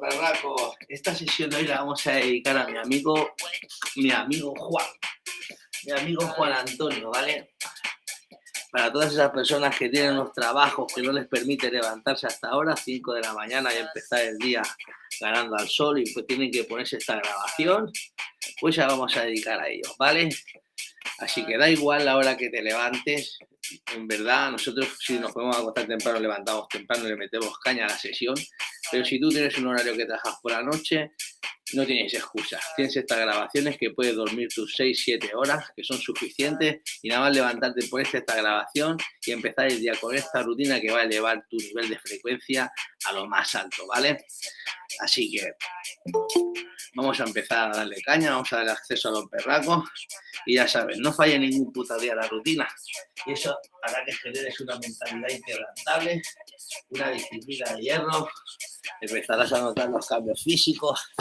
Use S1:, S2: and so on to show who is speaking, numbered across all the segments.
S1: perracos. Esta sesión de hoy la vamos a dedicar a mi amigo Juan. Mi amigo Juan Antonio, ¿vale? Para todas esas personas que tienen unos trabajos que no les permite levantarse hasta ahora, 5 de la mañana, y empezar el día ganando al sol, y pues tienen que ponerse esta grabación, pues ya vamos a dedicar a ellos, ¿vale? Así que da igual la hora que te levantes. En verdad, nosotros si nos podemos acostar temprano, levantamos temprano y le metemos caña a la sesión. Pero si tú tienes un horario que trabajas por la noche, no tienes excusas. Tienes estas grabaciones que puedes dormir tus 6-7 horas, que son suficientes, y nada más levantarte, pones esta grabación y empezar el día con esta rutina que va a elevar tu nivel de frecuencia a lo más alto, ¿vale? Así que vamos a empezar a darle caña, vamos a darle acceso a los perracos y ya sabes, no falle ningún puta día la rutina, y eso hará que generes una mentalidad inquebrantable, una disciplina de hierro, empezarás a notar los cambios físicos,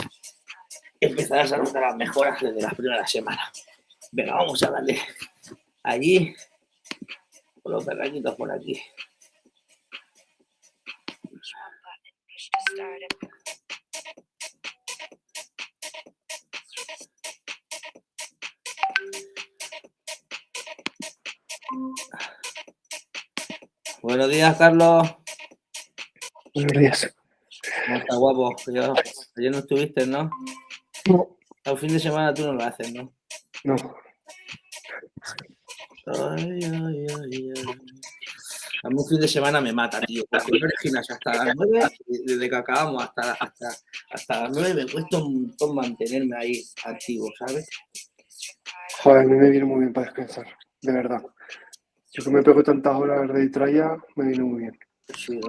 S1: empezarás a notar las mejoras desde las primeras semanas. Venga, vamos a darle allí, con los perraquitos por aquí. Buenos días, Carlos.
S2: Buenos días.
S1: ¿Cómo estás, guapo? Ayer no estuviste, ¿no?
S2: No.
S1: El fin de semana tú no lo haces, ¿no?
S2: No.
S1: Ay. A mí un fin de semana me mata, tío, porque no eres gimnasio hasta las 9, desde que acabamos hasta las 9 me cuesta un montón mantenerme ahí activo, ¿sabes?
S2: Joder, a mí me viene muy bien para descansar, de verdad. Yo que me pego tantas horas de tralla, me viene muy bien.
S1: Sí, ¿no?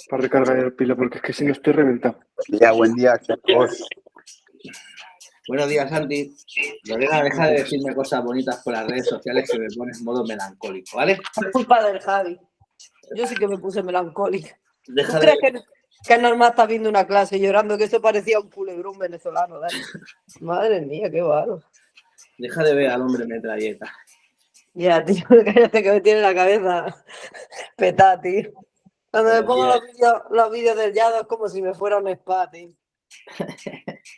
S2: Para recargar el pila, porque es que si no estoy reventado.
S3: Buen día, chicos.
S1: Buenos días, Santi. Lorena, deja de decirme cosas bonitas por las redes sociales que me pones en modo melancólico, ¿vale?
S4: Es culpa del Javi. Yo sí que me puse melancólica.
S1: Deja
S4: ¿Tú crees que es normal estar viendo una clase llorando que eso parecía un culebrón venezolano? Dani? Madre mía, qué bárbaro.
S1: Deja de ver al hombre metralleta.
S4: Ya, tío, cállate que me tiene la cabeza petada, tío. Cuando me pongo los vídeos del Yado es como si me fuera un spa, tío.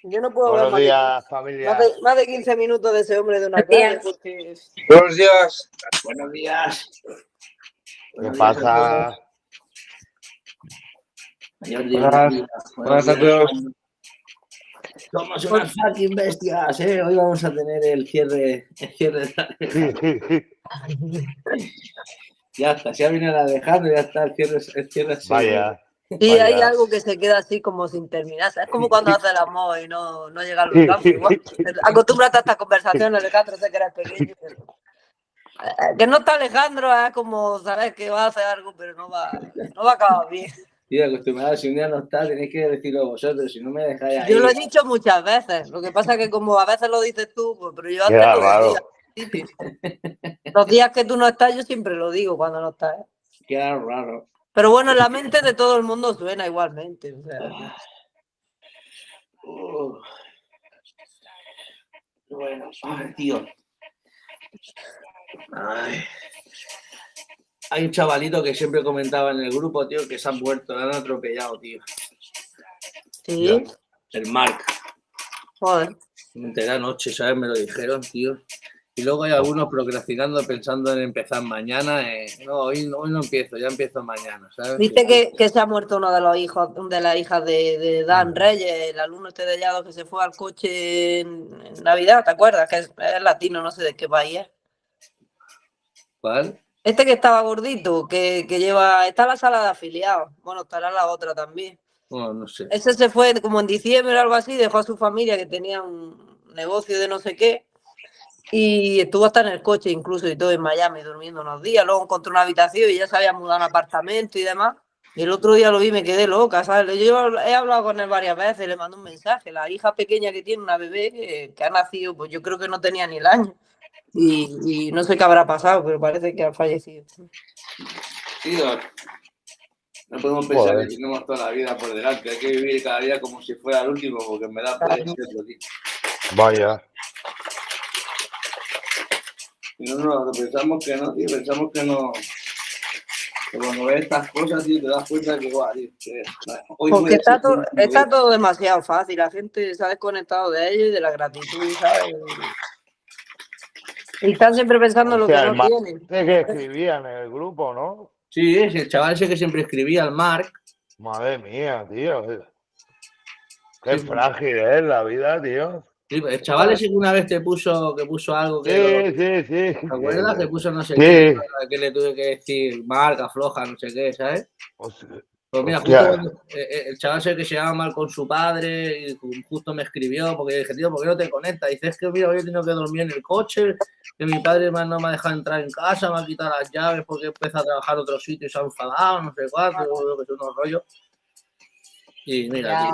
S4: Yo no puedo
S3: Buenos
S4: ver
S3: días, familia.
S4: más de 15 minutos de ese hombre de una clase. Porque...
S3: Buenos días.
S1: Buenos días.
S3: ¿Qué pasa?
S1: Buenas a todos. Somos unas fucking bestias, ¿eh? Hoy vamos a tener el cierre Ya está, si ha venido Alejandro, ya está, el cierre.
S3: Vaya.
S4: Y hay algo que se queda así como sin terminar. Es como cuando haces el amor y no llega al orgasmo. Igual. Acostúmbrate a estas conversaciones, Alejandro, sé que eres pequeño. Pero... que no está Alejandro, es como sabes que va a hacer algo, pero no va a acabar bien.
S1: Tío, acostumbrado, si un día no está, tenéis que decirlo vosotros, si no me dejáis ahí.
S4: Yo lo he dicho muchas veces, lo que pasa es que como a veces lo dices tú, pues, pero yo antes
S3: Queda
S4: lo
S3: raro.
S4: decía. Los días que tú no estás, yo siempre lo digo cuando no estás.
S1: Queda raro.
S4: Pero bueno, en la mente de todo el mundo suena igualmente. O sea.
S1: Bueno, ay, tío. Ay. Hay un chavalito que siempre comentaba en el grupo, tío, que se han muerto, le han atropellado, tío.
S4: Sí.
S1: El Marc.
S4: Joder.
S1: Me enteré anoche, ¿sabes? Me lo dijeron, tío. Y luego hay algunos procrastinando, pensando en empezar mañana. No, hoy no empiezo, ya empiezo mañana, ¿sabes?
S4: Viste que se ha muerto uno de los hijos, de las hijas de Dan Reyes, el alumno este de Llado que se fue al coche en Navidad, ¿te acuerdas? Que es latino, no sé de qué país es.
S1: ¿Cuál?
S4: Este que estaba gordito, que lleva, está en la sala de afiliados. Bueno, estará en la otra también.
S1: Bueno, no sé.
S4: Ese se fue como en diciembre o algo así, dejó a su familia que tenía un negocio de no sé qué. Y estuvo hasta en el coche incluso y todo en Miami durmiendo unos días. Luego encontró una habitación y ya se había mudado a un apartamento y demás. Y el otro día lo vi y me quedé loca, ¿sabes? Yo he hablado con él varias veces, le mandé un mensaje. La hija pequeña que tiene, una bebé que ha nacido, pues yo creo que no tenía ni el año. Y no sé qué habrá pasado, pero parece que ha fallecido.
S1: Tío, no podemos pensar que tenemos toda la vida por delante. Hay que vivir cada día como si fuera el último, porque en verdad puede serlo, tío.
S3: Vaya.
S1: No, pensamos que no, tío, pensamos que no. Que cuando ves estas cosas, tío, te das cuenta que, guau, tío, que hoy
S4: Porque
S1: puede ser un
S4: está todo demasiado fácil. La gente se ha desconectado de ello y de la gratitud, ¿sabes? Y están siempre pensando en lo que
S3: Hostia, el
S4: no
S3: Marc
S4: tienen.
S3: que escribía en el grupo, ¿no?
S1: Sí, es el chaval ese que siempre escribía, el Marc.
S3: Madre mía, tío. Qué
S1: Sí,
S3: frágil es la vida, tío.
S1: sí, el chaval ese que una vez te puso algo que lo.
S3: Sí, sí, sí.
S1: ¿Te acuerdas? Que puso no sé qué,
S3: Sí.
S1: que le tuve que decir marca, floja, no sé qué, ¿sabes? Pues mira, justo
S3: Hostia.
S1: cuando el chaval ese que se llama mal con su padre y justo me escribió porque dije, tío, ¿por qué no te conectas? Dice, es que mira, hoy he tenido que dormir en el coche, que mi padre no me ha dejado entrar en casa, me ha quitado las llaves porque empezó a trabajar en otro sitio y se ha enfadado, no sé cuánto, que son unos rollos. Y mira,
S4: Ya.
S1: tío.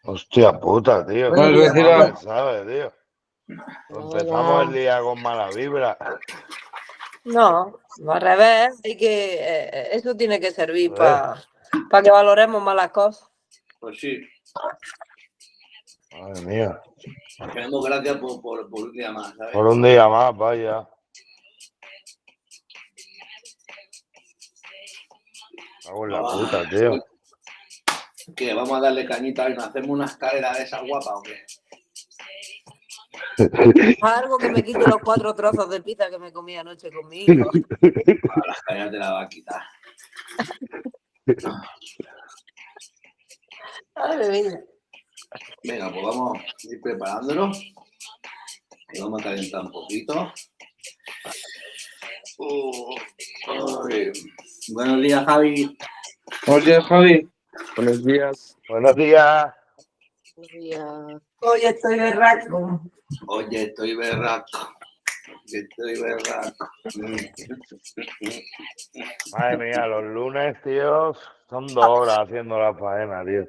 S3: Hostia puta, tío.
S1: Buenos
S3: Qué
S1: días,
S3: mal
S1: tío.
S3: me sabe, tío. Empezamos el
S4: No,
S3: día con mala vibra.
S4: no, al revés. Eso tiene que servir
S3: Joder.
S4: para que valoremos más las cosas.
S1: Pues sí,
S3: Madre mía.
S1: te damos gracias por un día más, ¿sabes?
S3: Por un día más, vaya. Cago en la puta, tío.
S1: Que vamos a darle cañita y nos hacemos una escalera de esa guapa, ¿o qué?
S4: Algo que me quite los 4 trozos de pizza que me comí anoche con mi hijo.
S1: La escalera te la va a quitar.
S4: Madre mía.
S1: Venga, pues vamos a ir preparándonos. Que vamos a calentar un poquito. Ay. Buenos días, Javi.
S5: Buenos días, Javi. Buenos días.
S3: Buenos días.
S4: Hoy estoy berraco.
S1: Oye, estoy berraco.
S3: Madre mía, los lunes, tío, son 2 horas haciendo la faena, tío.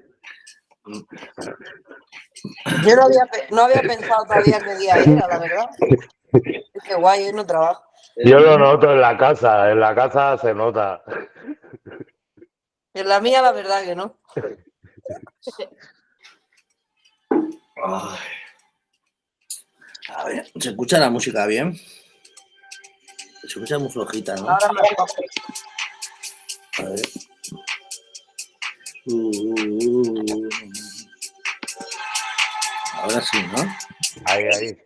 S4: Yo no había pensado todavía qué día era, la verdad. Es que guay, hoy no trabajo.
S3: Yo lo noto en la casa se nota.
S4: En la mía, la verdad que no.
S1: Ay. A ver, ¿se escucha la música bien? Se escucha muy flojita, ¿no?
S4: Ahora mejor.
S1: A ver. Ahora sí, ¿no?
S3: Ahí.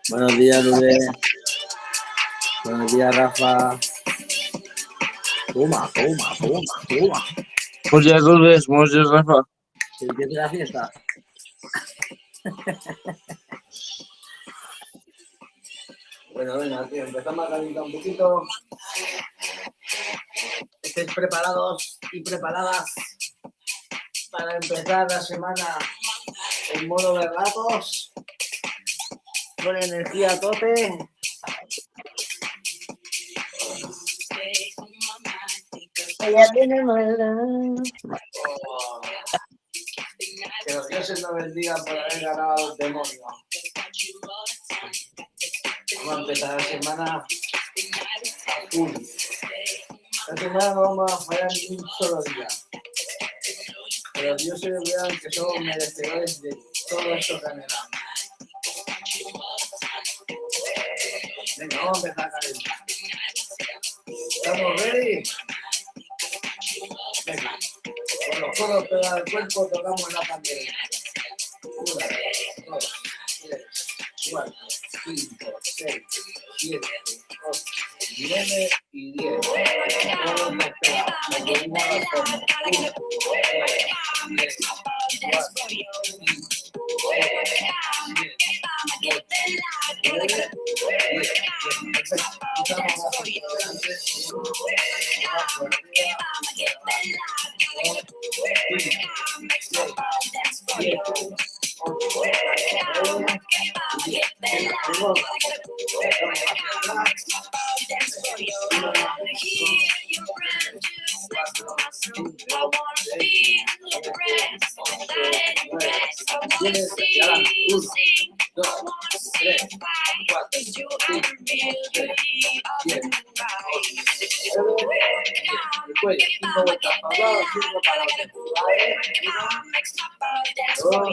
S1: Buenos días, Lourdes. Buenos días, Rafa. Toma.
S5: Buenos días, Lourdes. Buenos días, Rafa.
S1: ¿Qué te la fiesta? Bueno, venga, tío, empezamos a calentar un poquito. Estéis preparados y preparadas para empezar la semana en modo berracos, con energía a tope. Que los dioses nos bendigan por haber ganado a los demonios. Vamos a empezar la semana a full. Esta semana no vamos a fallar ni un solo día. Que los dioses vean que somos merecedores de todo eso que anhelamos. Venga, vamos a empezar a calentar. ¿Estamos ready? Venga, con los codos pegados al cuerpo tocamos la pandemia. 1, 2, 3, 4, 5, 6, 7, 8, 9 y 10. Todos despegados. Nos volvimos a la forma. 1, 2, 3, 4, 5, 6, 7, 8, 9, 10. Perfecto. Estamos abajo.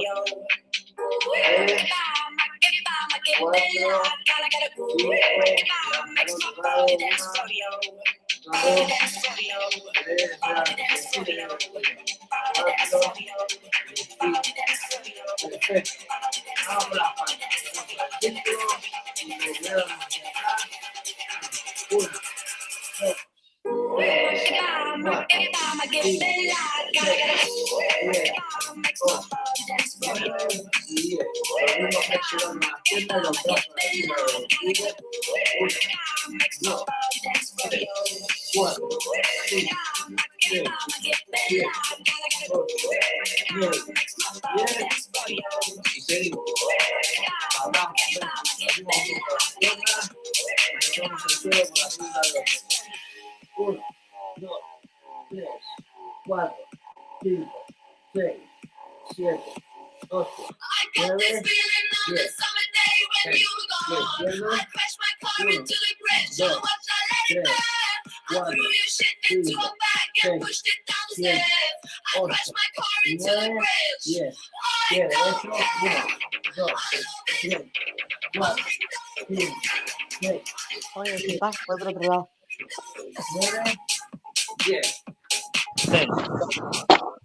S4: Oye, si vas por otro lado.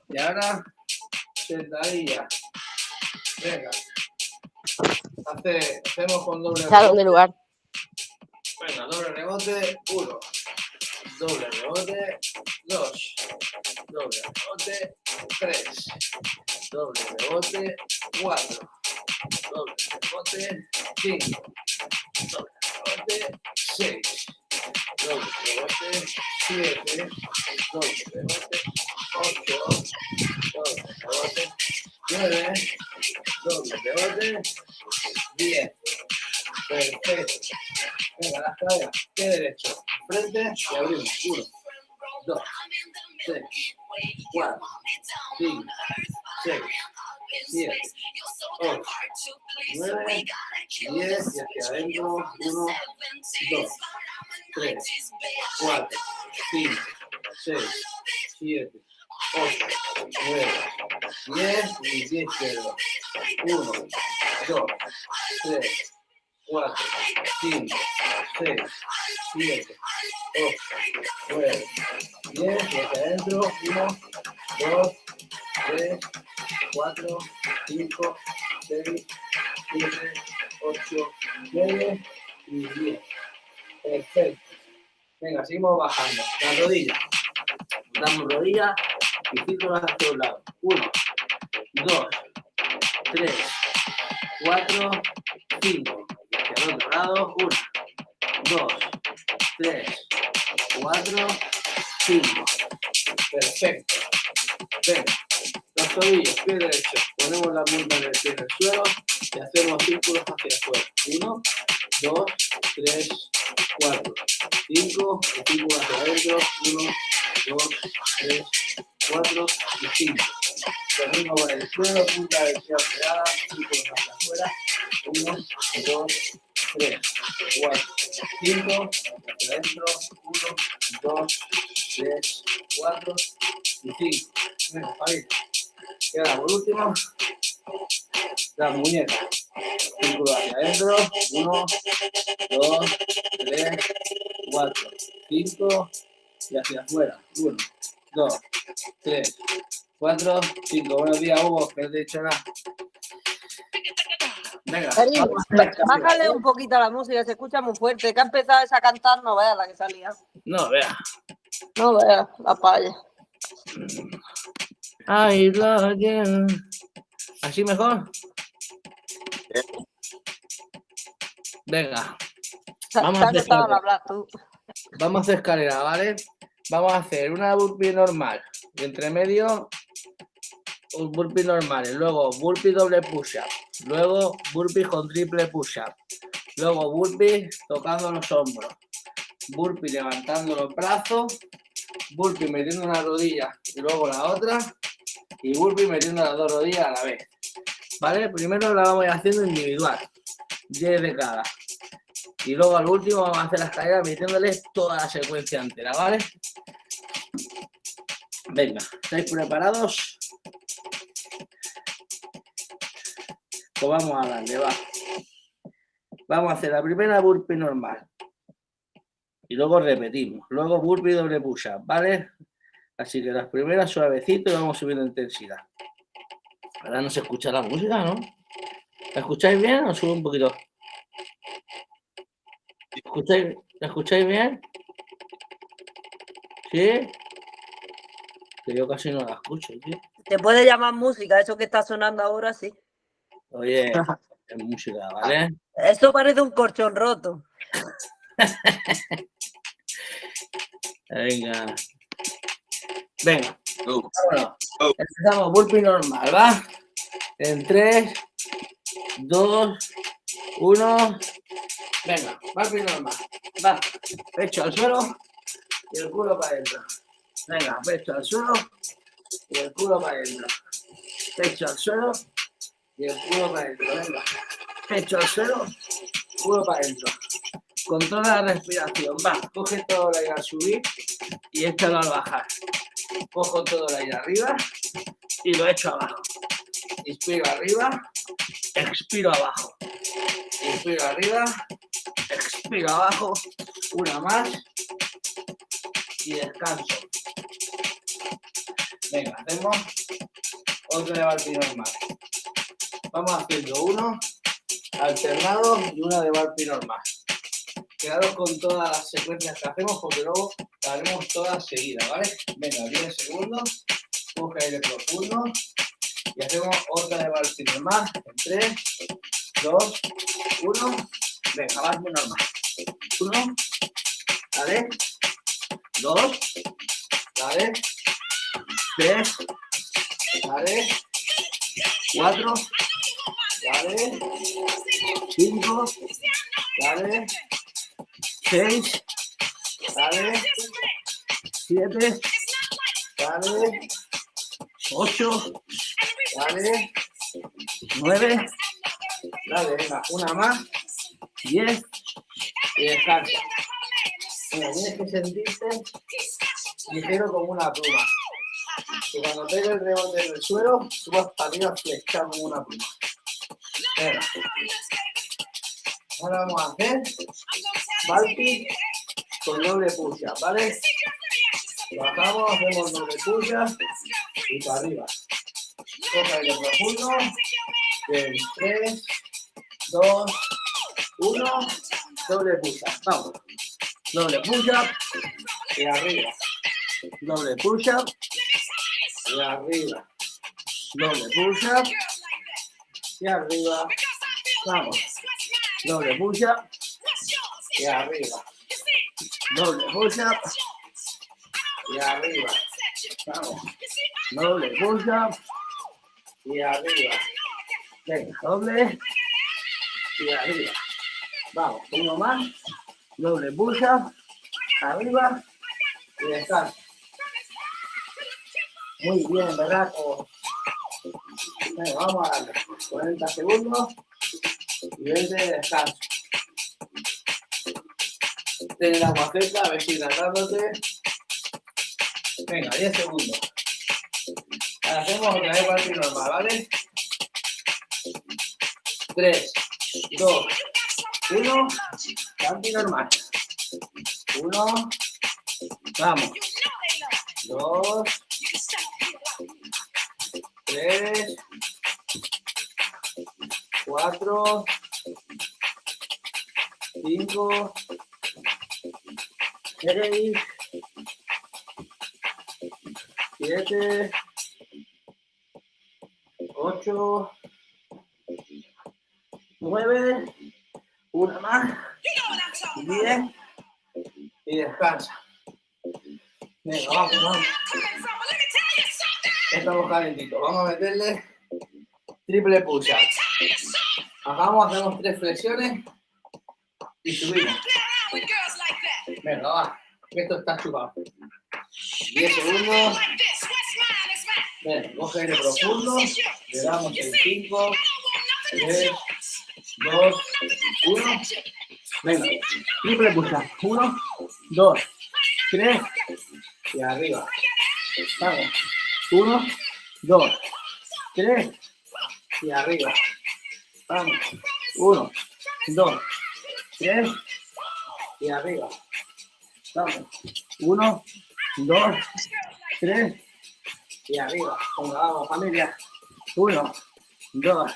S1: Y ahora, sentadilla. Venga. Hacemos con doble
S4: Salón de lugar.
S1: Venga, doble rebote, 1. Doble rebote, 2. Doble rebote, 3. Doble rebote, 4. Doble rebote, 5. Doble rebote, 6. Doble rebote, 7. Doble rebote, 8. Doble rebote, 9. Doble rebote, 10. Perfecto. Venga, las caderas. Pie derecho. Frente y abrimos. 1, 2, 3, 4, 5, 6, 7, 8, 9, 10 y hacia adentro. 1, 2, 3, 4, 5, 6, 7, 8, 9, 10 y 10 izquierdo. 1, 2, 3, 4, 5, 6, 7, 8, 9, 10 y hacia adentro. 1, 2, 3, 4, 5, 6, 7, 8, 9 y 10. Perfecto. Venga, seguimos bajando. La rodilla. Damos rodilla y círculos hacia un lado. 1, 2, 3, 4, 5. Y hacia el otro lado. 1, 2, 3, 4, 5. Perfecto. Venga. Los tobillos, pie derecho. Ponemos la punta del pie en el suelo y hacemos círculos hacia afuera. 1, 2, 3, 4, 5. Y círculos hacia adentro. 1, 2, 3, 4 y 5. Lo mismo con el suelo, punta del pie pegada, círculos hacia afuera. 1, 2, 3, 4, 5. Hacia adentro. 1, 2, 3, 4 y 5. Venga, Javi. Y ahora, por último, las muñecas. Círculo hacia adentro. 1, 2, 3, 4, 5. Y hacia afuera. 1, 2, 3, 4, 5. Buenos días, Hugo, que no te he dicho nada. Venga,
S4: Cariño,
S1: vamos a hacer
S4: bájale un poquito la música, se escucha muy fuerte. Que ha empezado esa a cantar, no veas la que salía.
S1: No, vea.
S4: No veas la palla.
S1: Ay, Roger. ¿Así mejor? Venga, vamos a
S4: Se ha
S1: hacer
S4: empezado
S1: escalera.
S4: a hablar tú.
S1: Vamos a hacer escalera, ¿vale? Vamos a hacer una burpee normal. Y entre medio, un burpee normal. Y luego burpee doble push-up. Luego burpee con triple push-up. Luego burpee tocando los hombros. Burpee levantando los brazos. Burpee metiendo una rodilla y luego la otra. Y burpee metiendo las dos rodillas a la vez. ¿Vale? Primero la vamos a ir haciendo individual. 10 de cada. Y luego al último vamos a hacer la escalera metiéndole toda la secuencia entera, ¿vale? Venga, ¿estáis preparados? Pues vamos a darle, va. Vamos a hacer la primera burpee normal. Y luego repetimos. Luego burpee doble push-up, ¿vale? Así que las primeras suavecito y vamos subiendo intensidad. Ahora no se escucha la música, ¿no? ¿La escucháis bien o subo un poquito? ¿La escucháis bien? ¿Sí? Que yo casi no la escucho, tío.
S4: Te puede llamar música, eso que está sonando ahora, sí.
S1: Oye, es música, ¿vale?
S4: Eso parece un colchón roto.
S1: Venga. Venga. Vámonos. Empezamos burpee normal, ¿va? En 3, 2, 1. Venga, burpee normal. Va. Pecho al suelo y el culo para adentro. Venga, pecho al suelo y el culo para adentro. Pecho al suelo y el culo para adentro. Venga. Pecho al suelo, culo para adentro. Controla la respiración. Va, coge todo el aire al subir y échalo al bajar. Cojo todo el aire arriba y lo echo abajo. Inspiro arriba, expiro abajo. Inspiro arriba, expiro abajo. Una más y descanso. Venga, hacemos otra de burpee normal. Vamos haciendo uno alternado y una de burpee normal. Quedaros con todas las secuencias que hacemos porque luego la haremos todas seguidas, ¿vale? Venga, 10 segundos, coge aire profundo y hacemos otra de burpee normal en 3, 2, 1. Venga, burpee normal. 1, ¿vale? 2, ¿vale? 3, ¿vale? 4, ¿vale? 5, ¿vale? 6, ¿vale? 7, ¿vale? 8, ¿vale? 9, ¿vale? Venga, una más, 10 y descansa. Venga, tienes que sentirte ligero como una pluma. Que cuando pegue el rebote en el suelo, subas para arriba flechado como una pluma. Venga. Ahora vamos a hacer burpee con doble push-up, ¿vale? Bajamos, hacemos doble push-up y para arriba. Coja aire profundo. 3, 2, 1. Doble push-up. Vamos. Doble push-up y arriba. Doble push-up y arriba. Doble push-up y arriba. Vamos. Doble push-up y arriba. Doble push-up y arriba. Vamos. Doble push-up y arriba. Venga, doble y arriba. Vamos, uno más. Doble push-up, arriba y descanso. Muy bien, ¿verdad? Venga, vamos a darle 40 segundos y 20 de descanso. Ten el agua cerca, a ver si hidratándote. Venga, 10 segundos. Ahora hacemos otra vez burpee normal, ¿vale? 3, 2, 1. Burpee normal. 1. Vamos. 2. 3. 4. 5. 6. 7. 8. 9. Una más. 10. Y descansa. Venga, vamos. Estamos calentitos. Vamos a meterle triple push-up. Bajamos, hacemos 3 flexiones y subimos. Venga, va. Esto está chupado. 10 segundos. Venga, coge aire profundo. Le damos en 5, 3, 2, 1. Venga, triple push-up. 1, 2, 3 y arriba. Vamos. 1, 2, 3 y arriba. Vamos. 1, 2, 3 y arriba. Vamos. 1, 2, 3 y arriba. Venga, vamos, familia. 1, 2,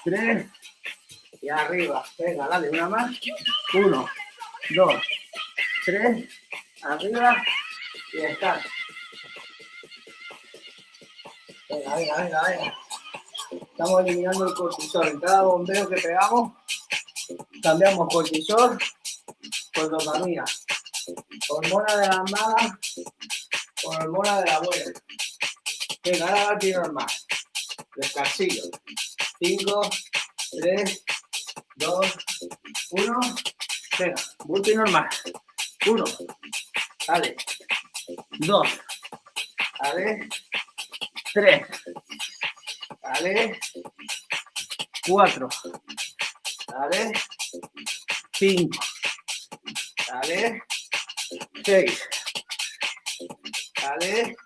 S1: 3 y arriba. Venga, dale una más. 1, 2, 3, arriba y descansa. Venga, venga, venga, venga. Estamos eliminando el cortisol. En cada bombeo que pegamos, cambiamos cortisol por dopamina. Hormona de la mala por hormona de la buena. Venga, ahora va el pie normal. Descansillo. 5, 3, 2, 1. Venga, bulto normal. 1. Dale. 2. Dale. 3. Dale. 4. Dale. 5. Dale. 6. Dale.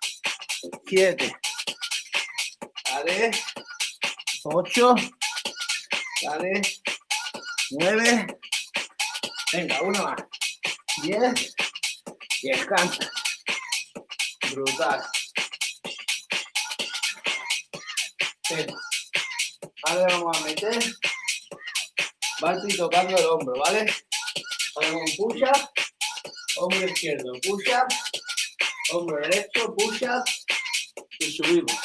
S1: 7. Dale. 8. Dale. 9. Venga, uno más. 10. Y descansa. Brutal. Venga. Ahora vamos a meter. Balti tocando el hombro, ¿vale? Hacemos un push-up. Hombro izquierdo, push-up. Hombro derecho, push-up. Y subimos.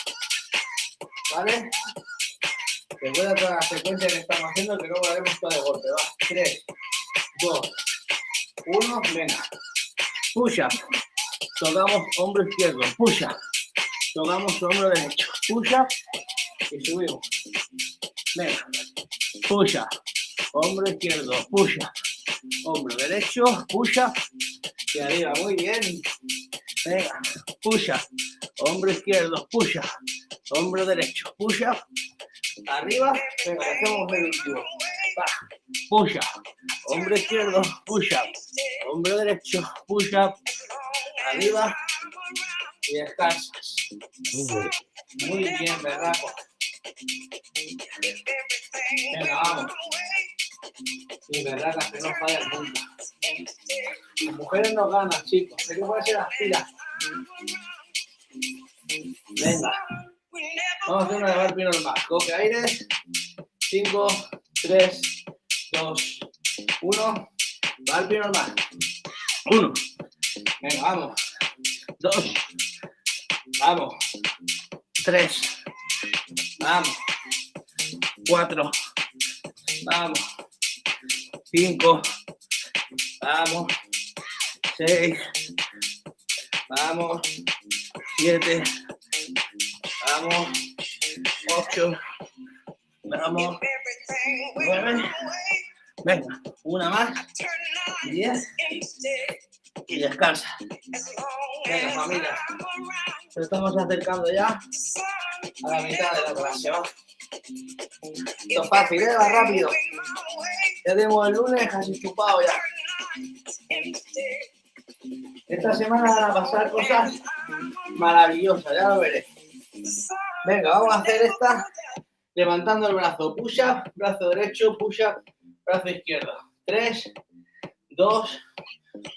S1: ¿Vale? Recuerda toda la secuencia que estamos haciendo, que luego la haremos toda de golpe. Va. 3, 2, 1. Venga. Push-up. Tocamos hombro izquierdo. Push-up. Tocamos hombro derecho. Push-up. Y subimos. Venga. Push-up. Hombro izquierdo. Push-up. Hombro derecho. Push-up. Y arriba. Muy bien. Venga. Push-up. Hombro izquierdo. Push-up. Hombro derecho. Push-up. Arriba. Venga. Hacemos el último. Va. Push-up. Hombro izquierdo. Push-up. Hombro derecho. Push-up. Arriba. Y descansas. Muy bien, berraco. Venga, vamos. Y berracas que no fallan nunca. Las mujeres no ganan, chicos. Hay que ponerse las pilas. Venga. Vamos a hacer una de Barbie normal. Coge aire. 5, 3, 2, 1. Barbie normal. 1. Venga, vamos. 2. Vamos. 3. Vamos. 4. Vamos. 5. Vamos. 6. Vamos. 7. Vamos. 8. Vamos. 9. Venga, una más. 10. Y descansa. Venga, familia. Nos estamos acercando ya a la mitad de la clase, ¿va? Esto es fácil, ¿eh? Va rápido. Ya tenemos el lunes casi chupado ya. Esta semana van a pasar cosas maravillosas, ya lo veréis. Venga, vamos a hacer esta levantando el brazo. Push-up, brazo derecho, push-up, brazo izquierdo. 3, 2,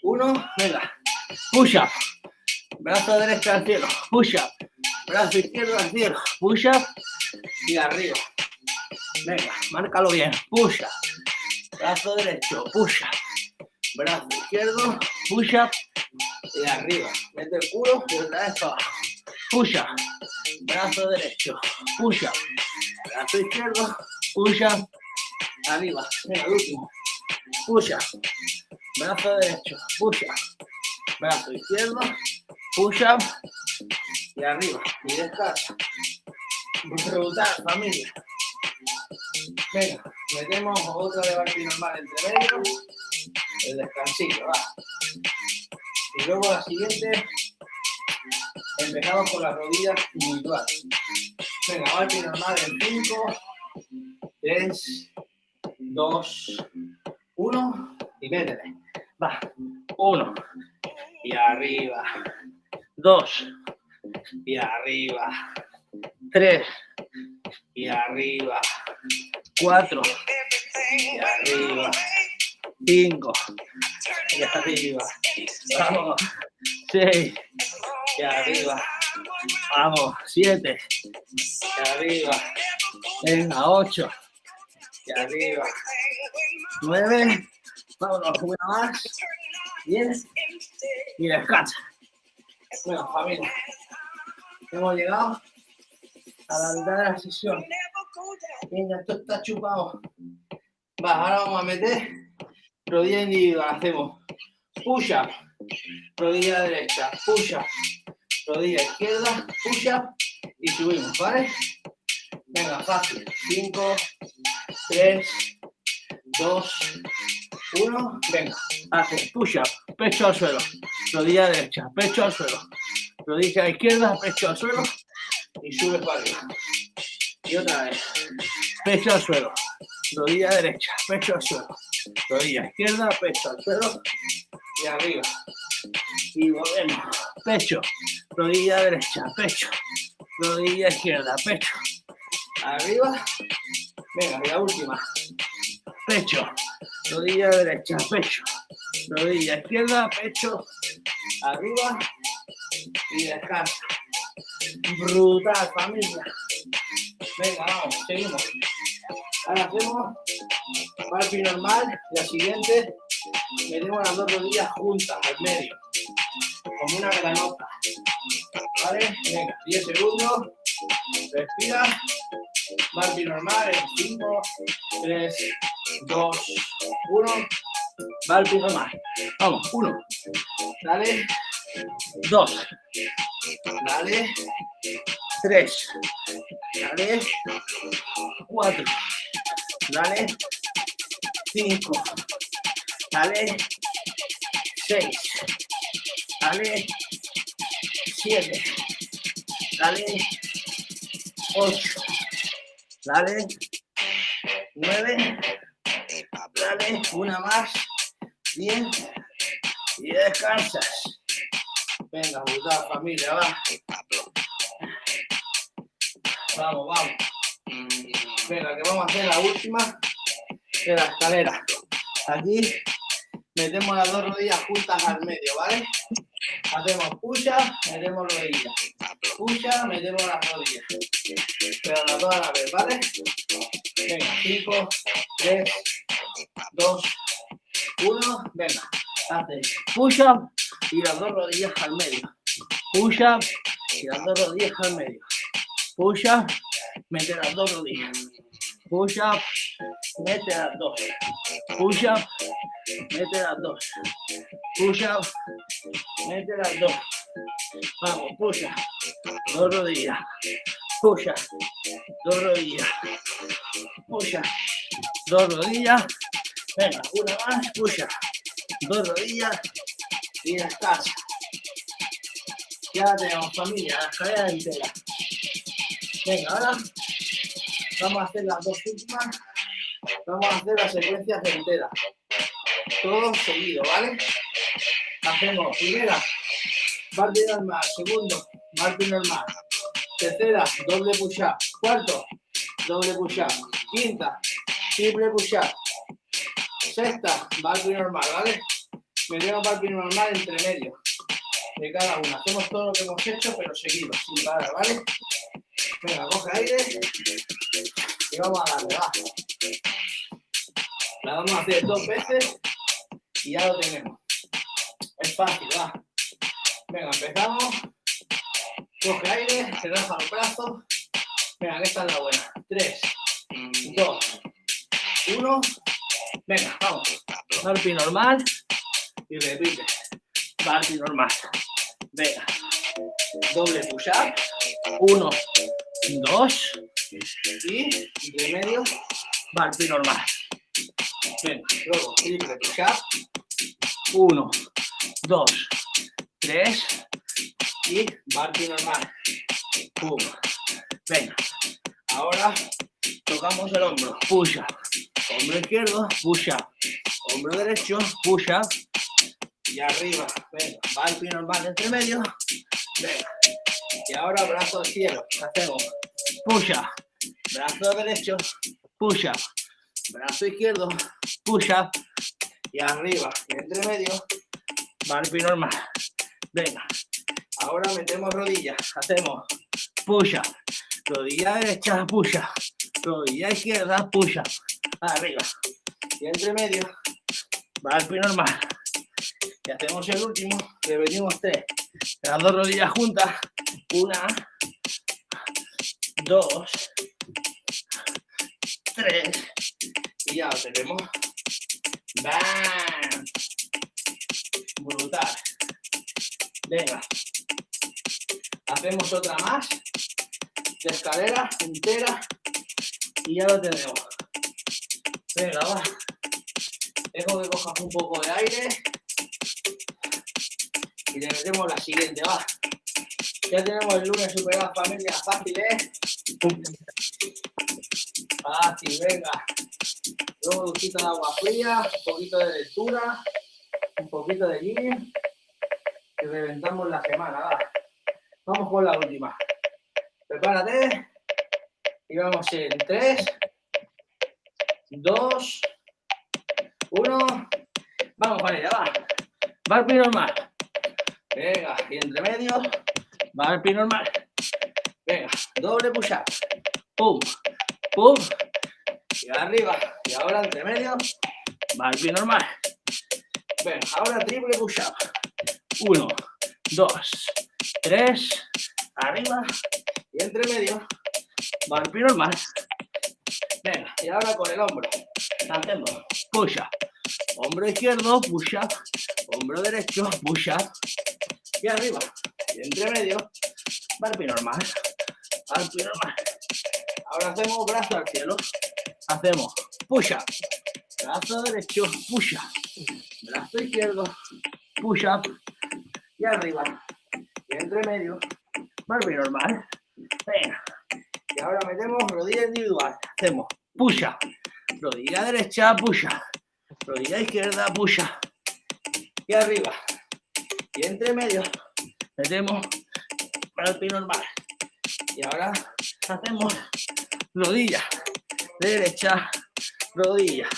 S1: 1. Venga. Push-up. Brazo derecho al cielo. Push-up. Brazo izquierdo al cielo. Push-up. Y arriba. Venga, márcalo bien. Push-up. Brazo derecho. Push-up. Brazo izquierdo. Push-up. Y arriba. Mete el culo y otra vez para abajo. Push-up. Brazo derecho. Push-up. Brazo izquierdo. Push-up. Arriba. Venga, el último. Push-up. Brazo derecho. Push-up. Brazo izquierdo. Push-up. Y arriba. Y descansa. Brutal, familia. Venga, metemos otra de Barbie normal entre medio. El descansillo, va. Y luego la siguiente. Empezamos con las rodillas individuales. Venga, Barbie normal en 5, 3, 2, 1. Y métele. Va. 1. Y arriba. 2. Y arriba. 3. Y arriba. 4. Y arriba. 5, y arriba, vamos, 6, y arriba, vamos, 7, y arriba, venga, 8, y arriba, 9, vámonos, una más, 10, y descansa. Bueno, familia, hemos llegado a la mitad de la sesión. Venga, esto está chupado. Va, ahora vamos a meter rodilla individual. Hacemos push-up, rodilla derecha, push-up, rodilla izquierda, push-up y subimos, ¿vale? Venga, fácil. 5, 3, 2, 1. Venga, hace push-up, pecho al suelo, rodilla derecha, pecho al suelo, rodilla izquierda, pecho al suelo y sube para arriba. Y otra vez, pecho al suelo, rodilla derecha, pecho al suelo, rodilla izquierda, pecho al suelo y arriba. Y volvemos, pecho, rodilla derecha, pecho, rodilla izquierda, pecho, arriba. Venga, y la última, pecho, rodilla derecha, pecho, rodilla izquierda, pecho, arriba y descansa. Brutal, familia. Venga, vamos, seguimos. Ahora hacemos burpee normal. La siguiente, metemos las dos rodillas juntas al medio, como una granota. ¿Vale? Venga, 10 segundos. Respira. Burpee normal en 5, 3, 2, 1. Burpee normal. Vamos, 1. Dale. 2. Dale. 3. Dale. 4. Dale. 5. Dale. 6. Dale. 7. Dale. 8. Dale. 9. Dale. Una más. 10. Y descansas. Venga, brutal, familia, va. Vamos, vamos. Venga, que vamos a hacer la última de la escalera. Aquí metemos las dos rodillas juntas al medio, ¿vale? Hacemos push-up, metemos rodillas. Push-up, metemos las rodillas. Pero las dos a la vez, ¿vale? Venga, 5, 3, 2, 1. Venga, hace push-up y las dos rodillas al medio. Push-up y las dos rodillas al medio. Push-up, mete las dos rodillas. Push-up, mete las dos. Push-up, mete las dos. Push-up, mete las dos. Vamos, push-up, dos rodillas. Push-up, dos rodillas. Push-up, dos rodillas. Venga, una más, push-up, dos rodillas y descansa. Ya tenemos, familia, la escalera entera. Venga, ahora vamos a hacer las dos últimas. Vamos a hacer las secuencias enteras. Todo seguido, ¿vale? Hacemos primera, burpee normal. Segundo, burpee normal. Tercera, doble push-up. Cuarto, doble push-up. Quinta, triple push-up. Sexta, burpee normal, ¿vale? Metemos burpee normal entre medio de cada una. Hacemos todo lo que hemos hecho, pero seguido, sin parar, ¿vale? Venga, coge aire y vamos a darle, va. La vamos a hacer 2 veces y ya lo tenemos. Es fácil, va. Venga, empezamos. Coge aire, relaja los brazos. Venga, que esta es la buena. 3, 2, 1. Venga, vamos. Burpee normal y repite. Burpee normal. Venga. Doble push-up. 1, 2 y de medio burpee normal. Venga, luego triple push-up. 1, 2, 3 y burpee normal. Pum. Venga, ahora tocamos el hombro. Push-up. Hombro izquierdo, push-up. Hombro derecho, push-up. Y arriba. Venga, burpee normal entre medio. Venga. Y ahora brazo al cielo. Hacemos push-up. Brazo derecho, push-up. Brazo izquierdo, push-up. y arriba y entre medio, burpee normal. Venga, ahora metemos rodillas, hacemos push-up, rodilla derecha, push-up, rodilla izquierda, push-up, arriba y entre medio, burpee normal. Y hacemos el último, repetimos 3, las 2 rodillas juntas, 1, 2, 3, y ya lo tenemos. ¡Bam! Brutal. Venga, hacemos otra más, de escalera entera, y ya lo tenemos. Venga, va. Dejo que cojas un poco de aire. Y le metemos la siguiente, va. Ya tenemos el lunes superado, familia. Fácil, ¿eh? Fácil, venga. Luego duchita de agua fría, un poquito de lectura, un poquito de gym. Y reventamos la semana, va. Vamos con la última. Prepárate. Y vamos en 3, 2, 1. Vamos con ella, va. Burpee normal. Venga, y entre medio, burpee normal. Venga, doble push-up. Pum, pum. Y arriba. Y ahora entre medio, burpee normal. Venga, ahora triple push-up. 1, 2, 3. Arriba. Y entre medio, burpee normal. Venga, y ahora con el hombro. Hacemos push-up. Hombro izquierdo, push-up. Hombro derecho, push-up. Y arriba, y entre medio, burpee normal, burpee normal. Ahora hacemos brazo al cielo, hacemos push-up, brazo derecho, push-up, brazo izquierdo, push-up, y arriba, y entre medio, burpee normal. Venga, y ahora metemos rodilla individual, hacemos push-up, rodilla derecha, push-up, rodilla izquierda, push-up, y arriba. Y entre medio metemos burpee normal. Y ahora hacemos rodilla derecha, rodilla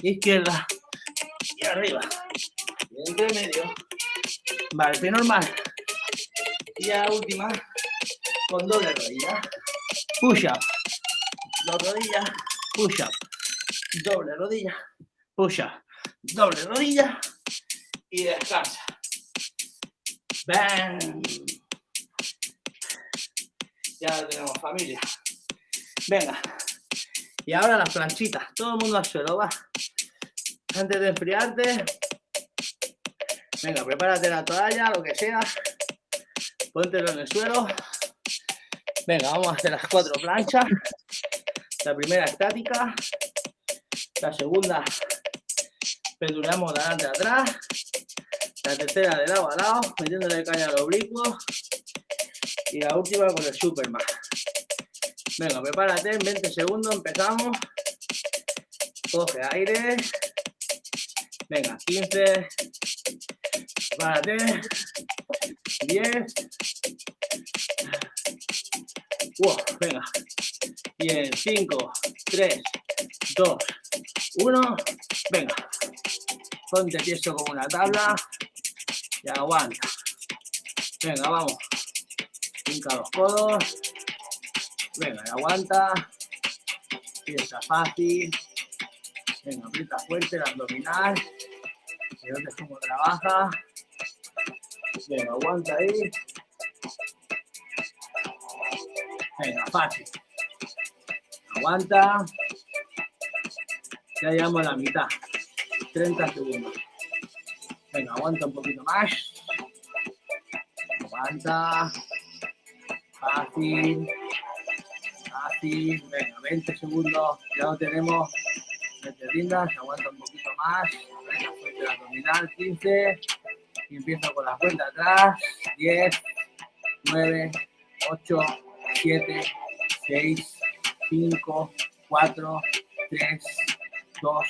S1: izquierda y arriba. Y entre medio burpee normal. Y la última con doble rodilla. Push up. Dos rodillas. Push up. Doble rodilla. Push up. Doble rodilla. Y descansa. ¡Bam! Ya lo tenemos, familia. Venga. Y ahora las planchitas. Todo el mundo al suelo, va. Antes de enfriarte. Venga, prepárate la toalla, lo que sea. Póntelo en el suelo. Venga, vamos a hacer las 4 planchas. La primera estática. La segunda pendulamos de adelante a atrás. La tercera de lado a lado, metiéndole caña al oblicuo. Y la última con el Superman. Venga, prepárate, en 20 segundos empezamos. Coge aire. Venga, 15. Prepárate. 10. Venga. Y en 5, 3, 2, 1. Venga. Ponte tieso como una tabla. Y aguanta. Venga, vamos. Hinca los codos. Venga, y aguanta. Piensa fácil. Venga, aprieta fuerte el abdominal. Y notes cómo trabaja. Venga, aguanta ahí. Venga, fácil. Aguanta. Ya llevamos la mitad. 30 segundos. Venga, aguanta un poquito más. Aguanta. Fácil. Fácil. Venga, 20 segundos. Ya lo tenemos. No te rindas. Aguanta un poquito más. Venga, fuerte el abdominal. 15. Y empiezo con la cuenta atrás. 10, 9, 8, 7, 6, 5, 4, 3, 2,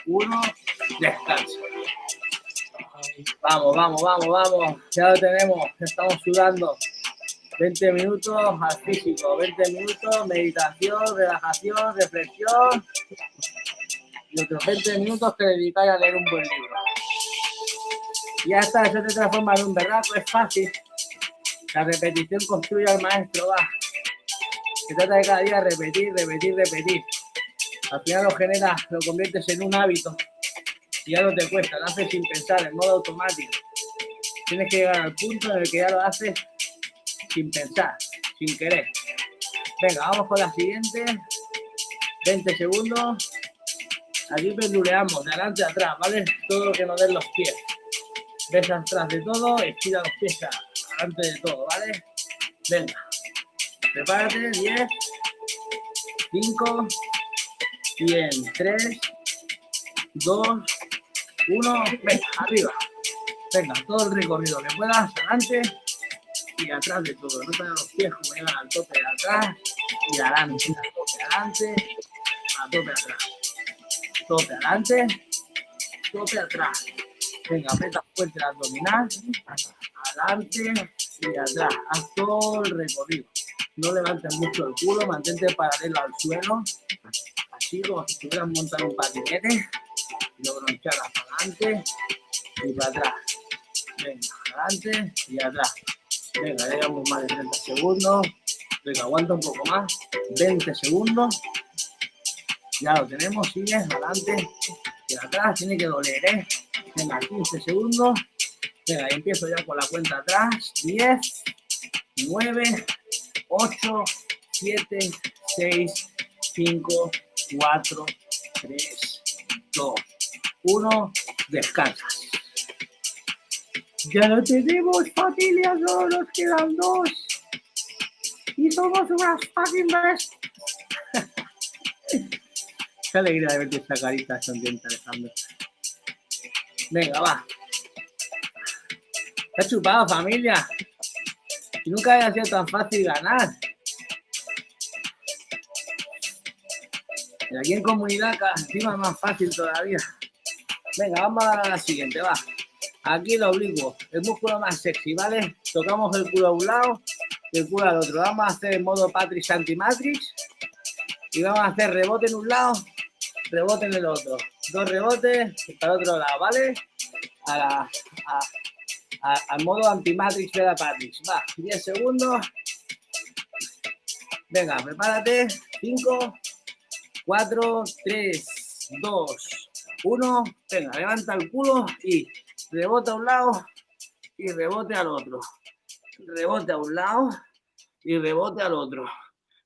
S1: 1. Descansa. Vamos, vamos, vamos, vamos. Ya lo tenemos. Estamos sudando. 20 minutos al físico. 20 minutos, meditación, relajación, reflexión. y otros 20 minutos que dedicáis a leer un buen libro. Ya está, eso te transforma en un berraco, es fácil. La repetición construye al maestro, va. Se trata de cada día repetir, repetir, repetir. Al final lo generas, lo conviertes en un hábito. Y ya no te cuesta, lo haces sin pensar, en modo automático. Tienes que llegar al punto en el que ya lo haces sin pensar, sin querer. Venga, vamos con la siguiente. 20 segundos. Aquí penduleamos, de adelante a atrás, ¿vale? Todo lo que nos den los pies. Ves atrás de todo, estira los pies adelante de todo, ¿vale? Venga. Prepárate, 10, 5, 100, 3, 2, 1, venga, arriba. Venga, todo el recorrido que puedas, adelante y atrás de todo. No te los pies como llegan al tope de atrás y adelante, a tope adelante, a tope atrás. Tope adelante, tope atrás. Venga, aprieta fuerte el abdominal, adelante y atrás. Haz todo el recorrido. No levantes mucho el culo, mantente paralelo al suelo, así como si estuvieras montando un patinete, y luego echarlas para adelante y para atrás. Venga, adelante y atrás. Venga, llegamos más de 30 segundos. Venga, aguanta un poco más. 20 segundos. Ya lo tenemos, sigue, adelante y atrás, tiene que doler, ¿eh? Venga, 15 segundos. Venga, y empiezo ya con la cuenta atrás. 10, 9, 8, 7, 6, 5, 4, 3, 2, 1. Descansas. Ya lo tenemos, familia, solo nos quedan 2. Y somos unas fucking best. Qué alegría de verte esta carita sonriente, Alejandro. Venga, va. ¿Te has chupado, familia? Y nunca había sido tan fácil ganar. Y aquí en comunidad, encima es más fácil todavía. Venga, vamos a la siguiente, va. Aquí el oblicuo, el músculo más sexy, ¿vale? Tocamos el culo a un lado y el culo al otro. Vamos a hacer en modo Patrick Anti-Matrix. Y vamos a hacer rebote en un lado, rebote en el otro. 2 rebotes para el otro lado, ¿vale? Al modo Anti-Matrix de la Patrick. Va, 10 segundos. Venga, prepárate. 5, 4, 3, 2, 1. Venga, levanta el culo y rebota a un lado y rebote al otro. Rebote a un lado y rebote al otro.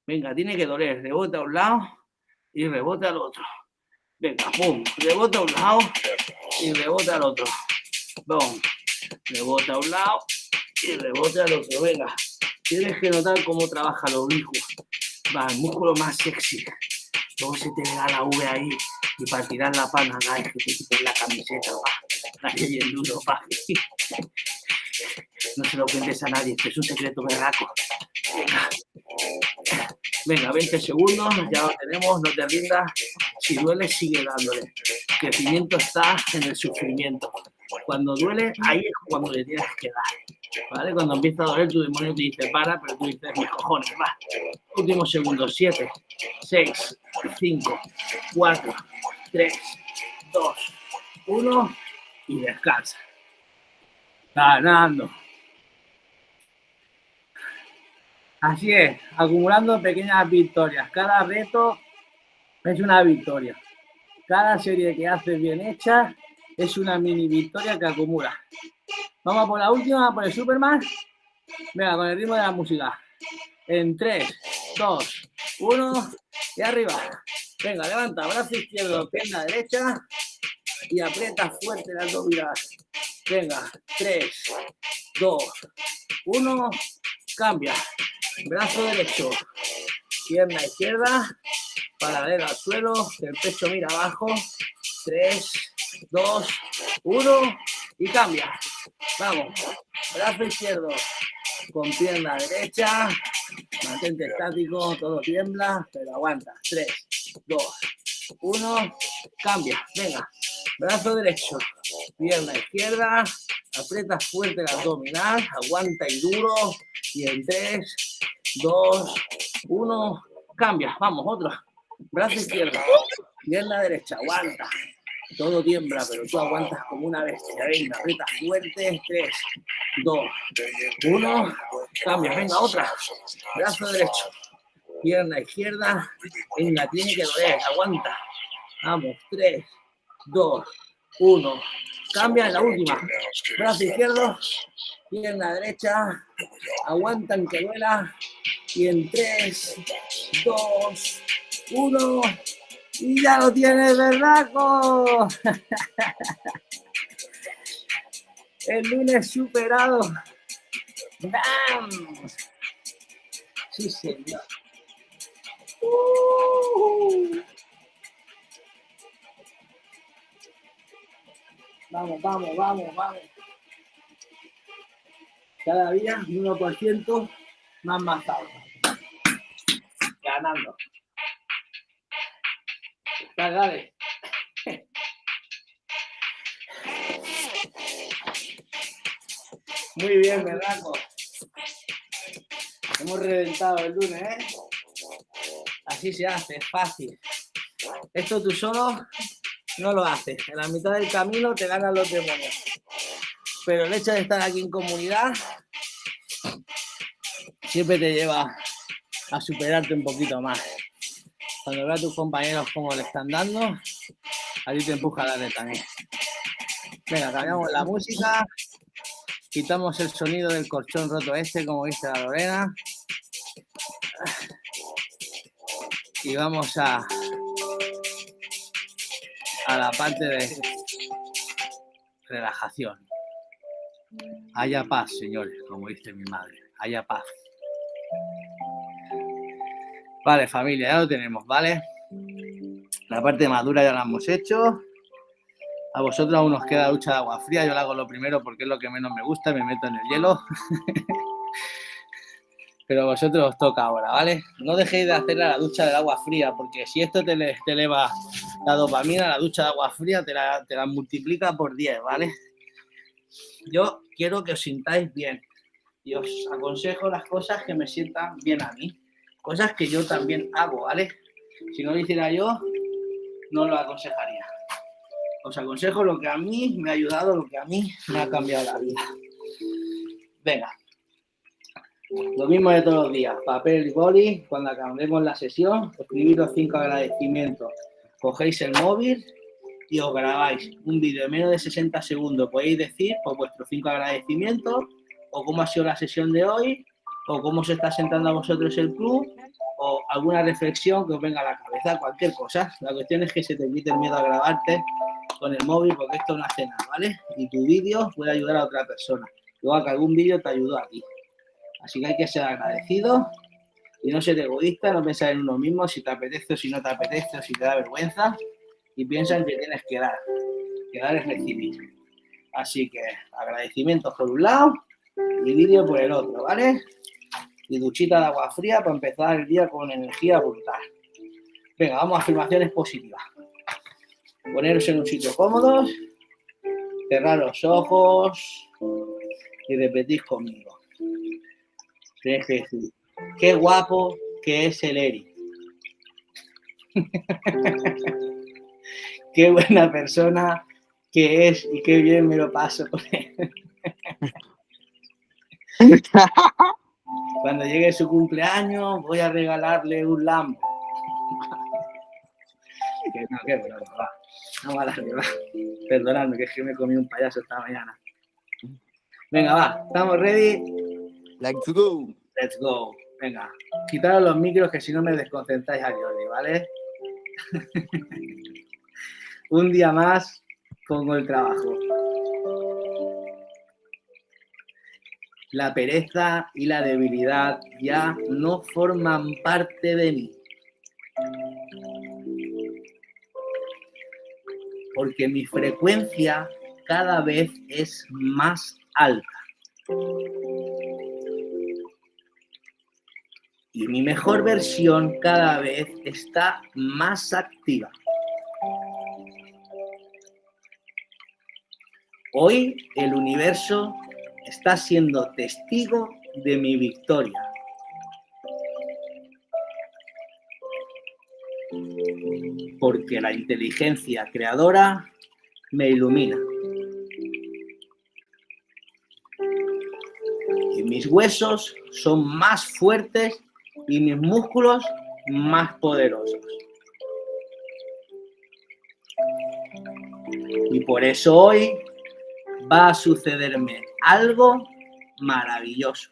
S1: Venga, tiene que doler. Rebote a un lado y rebote al otro. Venga, pum. Rebote a un lado y rebote al otro. Boom. Rebote a un lado y rebote al otro. Venga, tienes que notar cómo trabaja el oblicuo. Va, el músculo más sexy. Luego se te da la V ahí y para tirar la pana, que te quites la camiseta, va. Ahí bien duro, pa. No se lo cuentes a nadie, esto es un secreto berraco. Venga. Venga, 20 segundos, ya lo tenemos, no te rindas. Si duele, sigue dándole. El crecimiento está en el sufrimiento. Cuando duele, ahí es cuando le tienes que dar. ¿Vale? Cuando empieza a doler, tu demonio te dice para, pero tú dices, mis cojones, va. Últimos segundos, 7, 6, 5, 4, 3, 2, 1 y descansa. Ganando. Así es, acumulando pequeñas victorias. Cada reto es una victoria. Cada serie que haces bien hecha es una mini victoria que acumula. Vamos a por la última, por el Superman. Venga, con el ritmo de la música. En 3, 2, 1 y arriba. Venga, levanta, brazo izquierdo, pierna derecha y aprieta fuerte las abdominales. Venga, 3, 2, 1, cambia. Brazo derecho, pierna izquierda, paralela al suelo, el pecho mira abajo. 3, 2, 1 y cambia. Vamos, brazo izquierdo con pierna derecha, mantente estático, todo tiembla, pero aguanta. 3, 2, 1, cambia. Venga, brazo derecho, pierna izquierda, aprieta fuerte el abdominal, aguanta y duro. Y en 3, 2, 1, cambia. Vamos, otro. Brazo izquierdo. Pierna derecha. Aguanta. Todo tiembla, pero tú aguantas como una bestia. Venga, aprieta fuerte. 3, 2, 1. Cambia. Venga, otra. Brazo derecho. Pierna izquierda. Venga, tiene que doler. Aguanta. Vamos. 3, 2, 1. Cambia en la última. Brazo izquierdo. Pierna derecha. Aguantan que duela. Y en 3, 2, 1. Y ya lo tienes, berraco. El lunes superado. ¡Bam! Sí, señor. Vamos, vamos, vamos, vamos. Cada día 1% más mazado. Ganando. Dale. Muy bien, berraco. Hemos reventado el lunes, ¿eh? Así se hace, es fácil. Esto tú solo no lo haces. En la mitad del camino te ganan los demonios. Pero el hecho de estar aquí en comunidad siempre te lleva a superarte un poquito más. Cuando veas a tus compañeros cómo le están dando, a ti te empuja a darle también. Venga, cambiamos la música. Quitamos el sonido del colchón roto este, como dice la Lorena. Y vamos a la parte de relajación. Haya paz, señores, como dice mi madre. Haya paz. Vale, familia, ya lo tenemos, ¿vale? La parte madura ya la hemos hecho. A vosotros aún os queda ducha de agua fría. Yo la hago lo primero porque es lo que menos me gusta. Me meto en el hielo. Pero a vosotros os toca ahora, ¿vale? No dejéis de hacer la ducha del agua fría, porque si esto te eleva la dopamina, la ducha de agua fría te la multiplica por 10, ¿vale? Yo quiero que os sintáis bien y os aconsejo las cosas que me sientan bien a mí, cosas que yo también hago, ¿vale? Si no lo hiciera yo, no lo aconsejaría. Os aconsejo lo que a mí me ha ayudado, lo que a mí me ha cambiado la vida. Venga. Lo mismo de todos los días, papel y boli, cuando acabemos la sesión, escribid los 5 agradecimientos. Cogéis el móvil y os grabáis un vídeo de menos de 60 segundos. Podéis decir por vuestros 5 agradecimientos, o cómo ha sido la sesión de hoy, o cómo se está sentando a vosotros el club, o alguna reflexión que os venga a la cabeza, cualquier cosa. La cuestión es que se te quite el miedo a grabarte con el móvil, porque esto no hace nada, ¿vale? Y tu vídeo puede ayudar a otra persona. Igual que algún vídeo te ayudó a ti. Así que hay que ser agradecido y no ser egoísta, no pensar en uno mismo, si te apetece o si no te apetece o si te da vergüenza, y piensa en que tienes que dar es recibir. Así que agradecimientos por un lado y vídeo por el otro, ¿vale? Y duchita de agua fría para empezar el día con energía brutal. Venga, vamos a afirmaciones positivas. Poneros en un sitio cómodo, cerrar los ojos y repetís conmigo. Tienes que decir, qué guapo que es el Eric. Qué buena persona que es y qué bien me lo paso con él. Cuando llegue su cumpleaños voy a regalarle un Lambo. Qué broma, va. Vamos a darle, va. Perdonadme, que es que me comí un payaso esta mañana. Venga, va. ¿Estamos ready?
S5: Let's go.
S1: Let's go. Venga, quitaros los micros que si no me desconcentráis a Jordi, ¿vale? Un día más pongo el trabajo. La pereza y la debilidad ya no forman parte de mí. Porque mi frecuencia cada vez es más alta. Y mi mejor versión cada vez está más activa. Hoy el universo está siendo testigo de mi victoria. Porque la inteligencia creadora me ilumina. Y mis huesos son más fuertes y mis músculos más poderosos. Y por eso hoy va a sucederme algo maravilloso.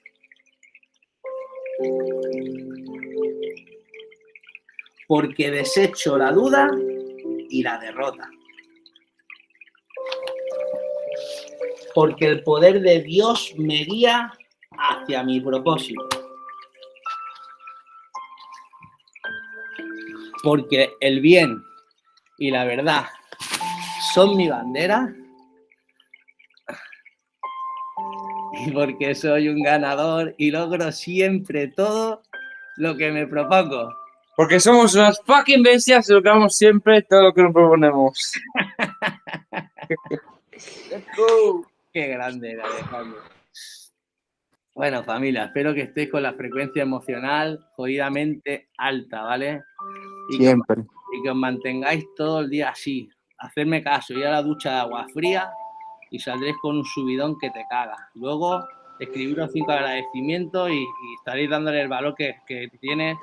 S1: Porque desecho la duda y la derrota. Porque el poder de Dios me guía hacia mi propósito. Porque el bien y la verdad son mi bandera. Y porque soy un ganador y logro siempre todo lo que me propongo.
S6: Porque somos unas fucking bestias y logramos siempre todo lo que nos proponemos. Let's go.
S1: Qué grande era, Alejandro. Bueno, familia, espero que estéis con la frecuencia emocional jodidamente alta, ¿vale?
S5: Siempre.
S1: Y que os mantengáis todo el día así. Hacerme caso, ir a la ducha de agua fría y saldréis con un subidón que te caga. Luego escribiros 5 agradecimientos y estaréis dándole el valor que tiene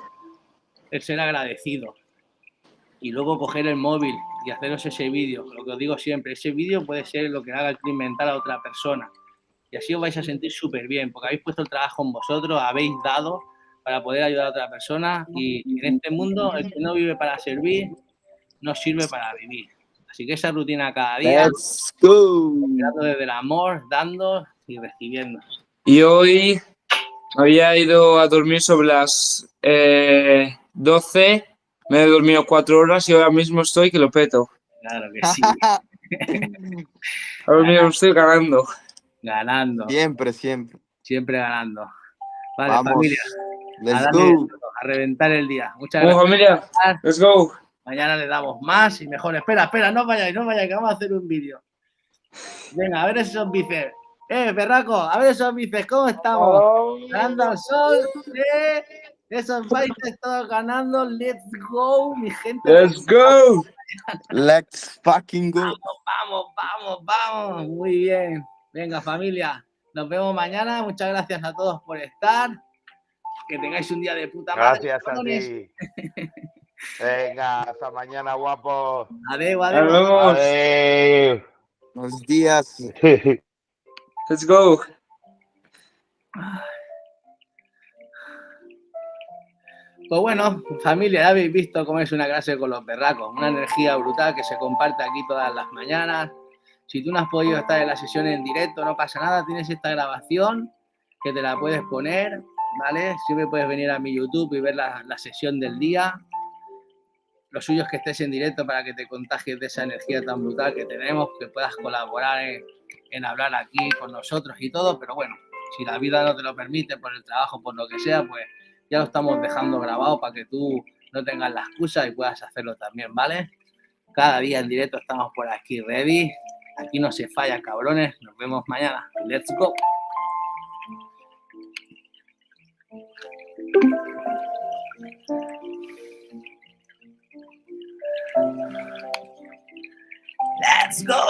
S1: el ser agradecido. Y luego coger el móvil y haceros ese vídeo. Lo que os digo siempre, ese vídeo puede ser lo que haga el clic mental a otra persona. Y así os vais a sentir súper bien, porque habéis puesto el trabajo en vosotros, habéis dado para poder ayudar a otra persona. Y en este mundo, el que no vive para servir, no sirve para vivir. Así que esa rutina cada día,
S5: Let's go.
S1: dando desde el amor, dando y recibiendo.
S6: Y hoy había ido a dormir sobre las 12. Me he dormido 4 horas y ahora mismo estoy que lo peto.
S1: Claro que sí,
S6: Ahora mismo estoy ganando.
S1: ganando,
S5: Siempre, siempre.
S1: siempre ganando. Vale,
S5: Vamos.
S1: familia, a
S5: Let's
S1: darle
S5: go.
S1: a reventar el día. Muchas
S6: Bueno,
S1: gracias.
S6: familia, let's go.
S1: Mañana le damos más y mejor. Espera, no vayáis, que vamos a hacer un vídeo. Venga, a ver esos bíceps. Perraco, a ver esos bíceps, ¿cómo estamos? Ganando al sol, esos bíceps todos ganando. Let's go, mi gente.
S6: Let's go.
S5: Let's fucking go.
S1: Vamos. Muy bien. Venga, familia. Nos vemos mañana. Muchas gracias a todos por estar. Que tengáis un día de puta madre.
S3: Gracias a ti. Venga, hasta mañana, guapo.
S1: Adeu.
S6: Nos vemos.
S3: Adiós.
S5: Buenos días.
S6: Let's go.
S1: Pues bueno, familia, ya habéis visto cómo es una clase con los berracos. Una energía brutal que se comparte aquí todas las mañanas. Si tú no has podido estar en la sesión en directo, no pasa nada. Tienes esta grabación que te la puedes poner, ¿vale? Siempre puedes venir a mi YouTube y ver la sesión del día. Lo suyo es que estés en directo para que te contagies de esa energía tan brutal que tenemos, que puedas colaborar en hablar aquí con nosotros y todo. Pero bueno, si la vida no te lo permite, por el trabajo, por lo que sea, pues ya lo estamos dejando grabado para que tú no tengas la excusa y puedas hacerlo también, ¿vale? Cada día en directo estamos por aquí ready. Aquí no se falla, cabrones. Nos vemos mañana. Let's go. Let's go.